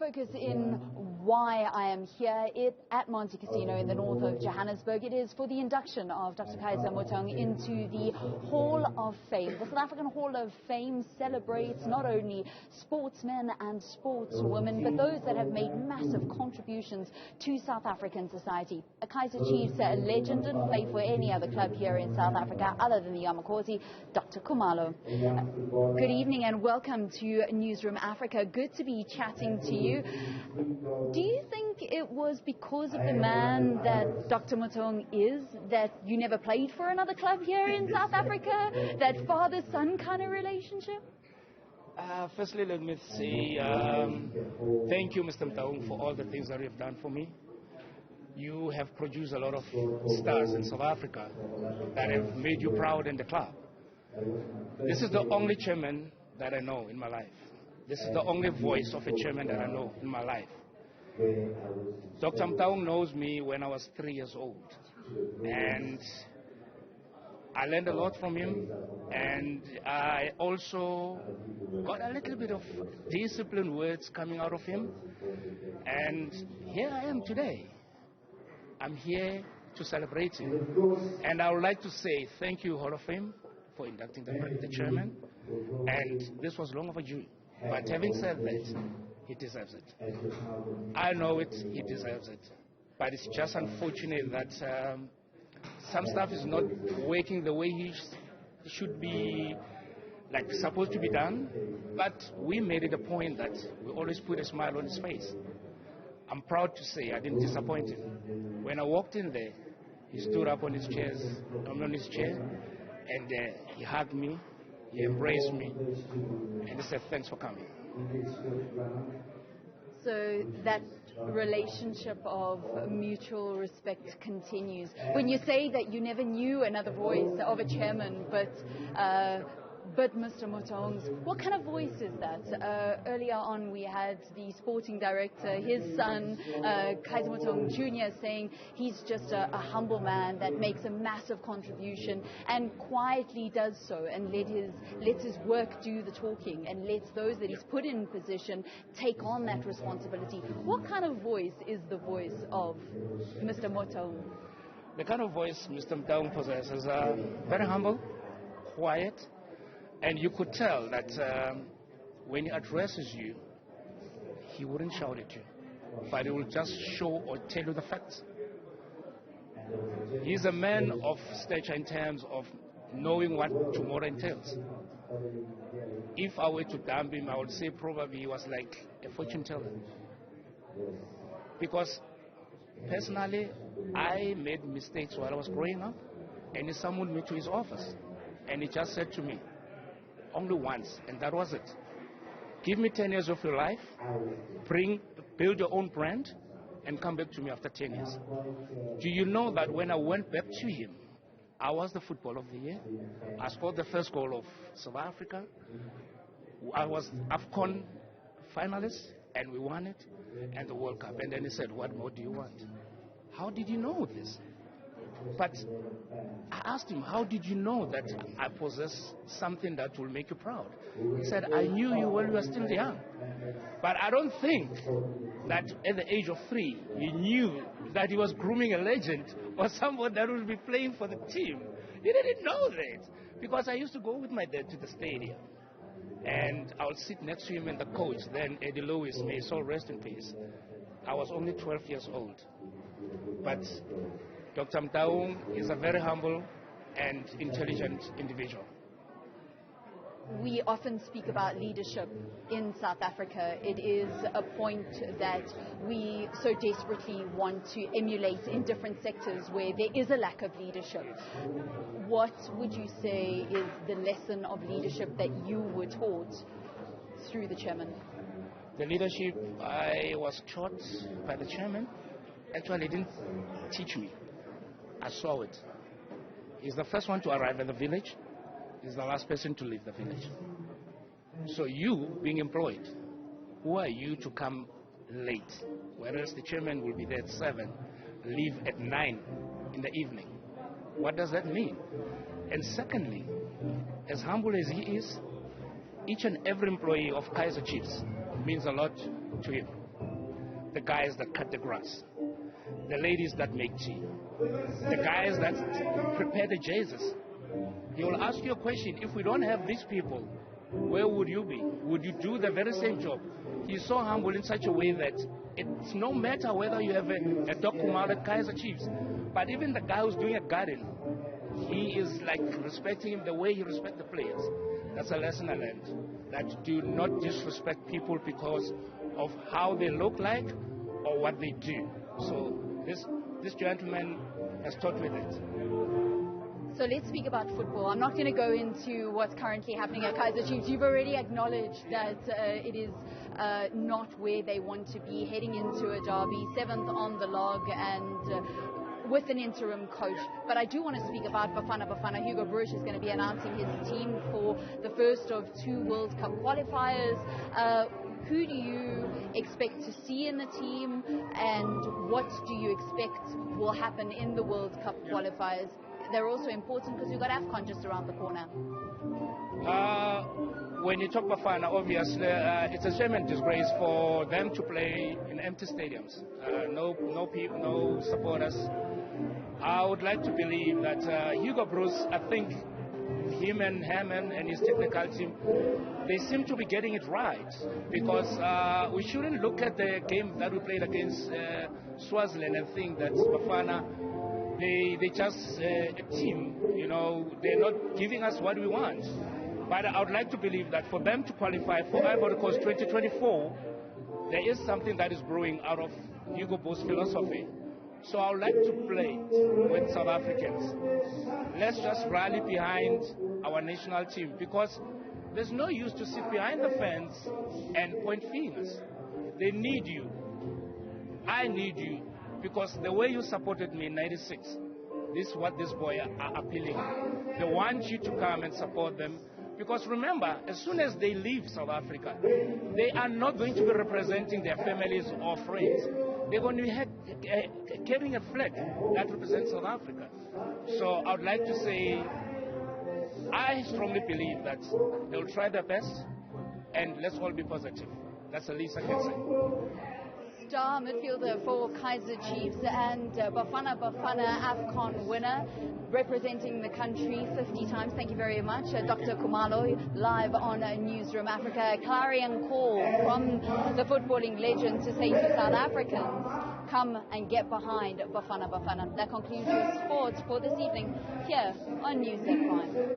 focus in why I am here at Monte Casino in the north of Johannesburg. It is for the induction of Dr. Kaizer Motaung into the Hall of Fame. The South African Hall of Fame celebrates not only sportsmen and sportswomen, but those that have made massive contributions to South African society. A Kaizer Chiefs legend, didn't play for any other club here in South Africa other than the Yamakhosi, Dr. Khumalo. Good evening and welcome to Newzroom Afrika. Good to be chatting to you. Do you think it was because of the man that Dr. Motaung is that you never played for another club here in South Africa? That father-son kind of relationship? Firstly, let me say thank you, Mr. Motaung, for all the things that you have done for me. You have produced a lot of stars in South Africa that have made you proud in the club. This is the only chairman that I know in my life. This is the only voice of a chairman that I know in my life. Dr. Motaung knows me when I was 3 years old, and I learned a lot from him, and I also got a little bit of disciplined words coming out of him, and here I am today. I'm here to celebrate him, and I would like to say thank you, Hall of Fame, for inducting the chairman, and this was long overdue, but having said that, he deserves it. I know it, he deserves it. But it's just unfortunate that some stuff is not working the way he should be, like, supposed to be done. But we made it a point that we always put a smile on his face. I'm proud to say I didn't disappoint him. When I walked in there, he stood up on his chair, and he hugged me, he embraced me, and he said, "Thanks for coming." So that relationship of mutual respect continues. When you say that you never knew another voice of a chairman, but Mr. Motaung's, what kind of voice is that? Earlier on we had the sporting director, his son, Kaizer Motaung Jr., saying he's just a humble man that makes a massive contribution and quietly does so and lets his work do the talking and lets those that he's put in position take on that responsibility. What kind of voice is the voice of Mr. Motaung? The kind of voice Mr. Motaung possesses is very humble, quiet, and you could tell that when he addresses you, he wouldn't shout at you, but he will just show or tell you the facts. He's a man of stature in terms of knowing what tomorrow entails. If I were to dump him, I would say probably he was like a fortune teller. Because personally, I made mistakes while I was growing up, and he summoned me to his office, and he just said to me, only once, and that was it. Give me 10 years of your life, build your own brand, and come back to me after 10 years. Do you know that when I went back to him, I was the Footballer of the Year. I scored the first goal of South Africa. I was AFCON finalist, and we won it, and the World Cup. And then he said, "What more do you want?" How did you know this? But I asked him, "How did you know that I possess something that will make you proud?" He said, "I knew you when you were still young." But I don't think that at the age of 3, he knew that he was grooming a legend or someone that will be playing for the team. He didn't know that. Because I used to go with my dad to the stadium, and I would sit next to him and the coach, then Eddie Lewis, may his soul rest in peace. I was only 12 years old. But Dr. Motaung is a very humble and intelligent individual. We often speak about leadership in South Africa. It is a point that we so desperately want to emulate in different sectors where there is a lack of leadership. What would you say is the lesson of leadership that you were taught through the chairman? The leadership I was taught by the chairman actually didn't teach me. I saw it. He's the first one to arrive at the village. He's the last person to leave the village. So you, being employed, who are you to come late? Whereas the chairman will be there at 7, leave at 9 in the evening. What does that mean? And secondly, as humble as he is, each and every employee of Kaizer Chiefs means a lot to him. the guys that cut the grass, the ladies that make tea, the guys that prepare the jerseys. He will ask you a question, if we don't have these people, where would you be? Would you do the very same job? He's so humble in such a way that it's no matter whether you have a Doc Khumalo at Kaizer Chiefs, but even the guy who's doing a garden, he is like respecting him the way he respects the players. That's a lesson I learned, that do not disrespect people because of how they look like or what they do. So this gentleman has taught me that. So let's speak about football. I'm not going to go into what's currently happening at Kaizer Chiefs. You've already acknowledged that it is not where they want to be, heading into a derby, 7th on the log, and with an interim coach. But I do want to speak about Bafana. Hugo Broos is going to be announcing his team for the first of 2 World Cup qualifiers. Who do you expect to see in the team, and what do you expect will happen in the World Cup qualifiers? They're also important because we've got AFCON just around the corner. When you talk Bafana, obviously, it's a shame and disgrace for them to play in empty stadiums. No people, no supporters. I would like to believe that Hugo Broos, I think him and Hammond and his technical team, they seem to be getting it right, because we shouldn't look at the game that we played against Swaziland and think that Bafana, they just a team, you know, they're not giving us what we want. But I would like to believe that for them to qualify for Ivory Coast 2024, there is something that is brewing out of Hugo Broos' philosophy. So I would like to play with South Africans. Let's just rally behind our national team, because there's no use to sit behind the fence and point fingers. They need you. I need you. Because the way you supported me in '96, this is what this boy are appealing. They want you to come and support them. Because remember, as soon as they leave South Africa, they are not going to be representing their families or friends. They're going to be carrying a flag that represents South Africa. So I would like to say, I strongly believe that they'll try their best, and let's all be positive. That's the least I can say. Star midfielder for Kaizer Chiefs and Bafana AFCON winner, representing the country 50 times. Thank you very much, Dr. Khumalo, live on Newzroom Afrika. A clarion call from the footballing legend to say to South Africans, come and get behind Bafana. That concludes your sports for this evening here on News at 5.